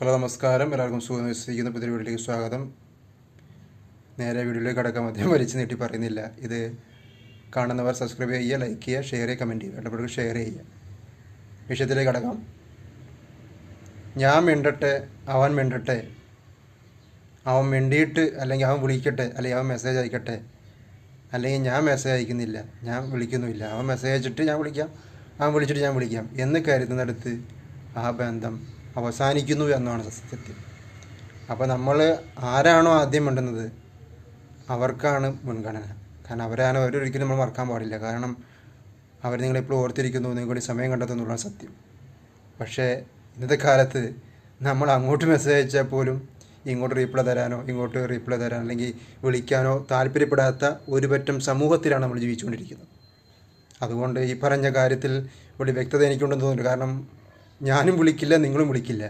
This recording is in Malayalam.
ഹലോ നമസ്കാരം, എല്ലാവർക്കും സുഖം വിശ്വസിക്കുന്ന പുതിയ വീഡിയോയിലേക്ക് സ്വാഗതം. നേരെ വീഡിയോയിലേക്ക് കടക്കാൻ മധ്യം വലിച്ചു നീട്ടി പറയുന്നില്ല. ഇത് കാണുന്നവർ സബ്സ്ക്രൈബ് ചെയ്യുക, ലൈക്ക് ചെയ്യുക, ഷെയർ ചെയ്യുക, കമൻറ്റ് ചെയ്യുക, വേണ്ടവർക്ക് ഷെയർ ചെയ്യുക. വിഷയത്തിലേക്ക് കടക്കാം. ഞാൻ മിണ്ടട്ടെ, അവൻ മിണ്ടട്ടെ, അവൻ മിണ്ടിയിട്ട് അല്ലെങ്കിൽ അവൻ വിളിക്കട്ടെ, അല്ലെങ്കിൽ അവൻ മെസ്സേജ് അയക്കട്ടെ, അല്ലെങ്കിൽ ഞാൻ മെസ്സേജ് അയക്കുന്നില്ല, ഞാൻ വിളിക്കുന്നുമില്ല, അവൻ മെസ്സേജ് അയച്ചിട്ട് ഞാൻ വിളിക്കാം, അവൻ വിളിച്ചിട്ട് ഞാൻ വിളിക്കാം എന്ന് കരുതുന്നിടത്ത് ആ ബന്ധം അവസാനിക്കുന്നു എന്നാണ് സത്യം. അപ്പോൾ നമ്മൾ ആരാണോ ആദ്യം മിണ്ടുന്നത് അവർക്കാണ് മുൻഗണന. കാരണം അവരാണ് അവരൊരിക്കലും നമ്മൾ മറക്കാൻ പാടില്ല. കാരണം അവർ നിങ്ങളെപ്പോഴും ഓർത്തിരിക്കുന്നു, നിങ്ങൾക്ക് സമയം കണ്ടെത്തുന്നുള്ളതാണ് സത്യം. പക്ഷേ ഇന്നത്തെ കാലത്ത് നമ്മൾ അങ്ങോട്ട് മെസ്സേജ് അയച്ചാൽ പോലും ഇങ്ങോട്ട് റീപ്ലൈ തരാനോ അല്ലെങ്കിൽ വിളിക്കാനോ താല്പര്യപ്പെടാത്ത ഒരു പറ്റം സമൂഹത്തിലാണ് നമ്മൾ ജീവിച്ചുകൊണ്ടിരിക്കുന്നത്. അതുകൊണ്ട് ഈ പറഞ്ഞ കാര്യത്തിൽ ഒരു വ്യക്തത എനിക്കുണ്ടെന്ന് തോന്നുന്നു. കാരണം ഞാനും വിളിക്കില്ല, നിങ്ങളും വിളിക്കില്ല.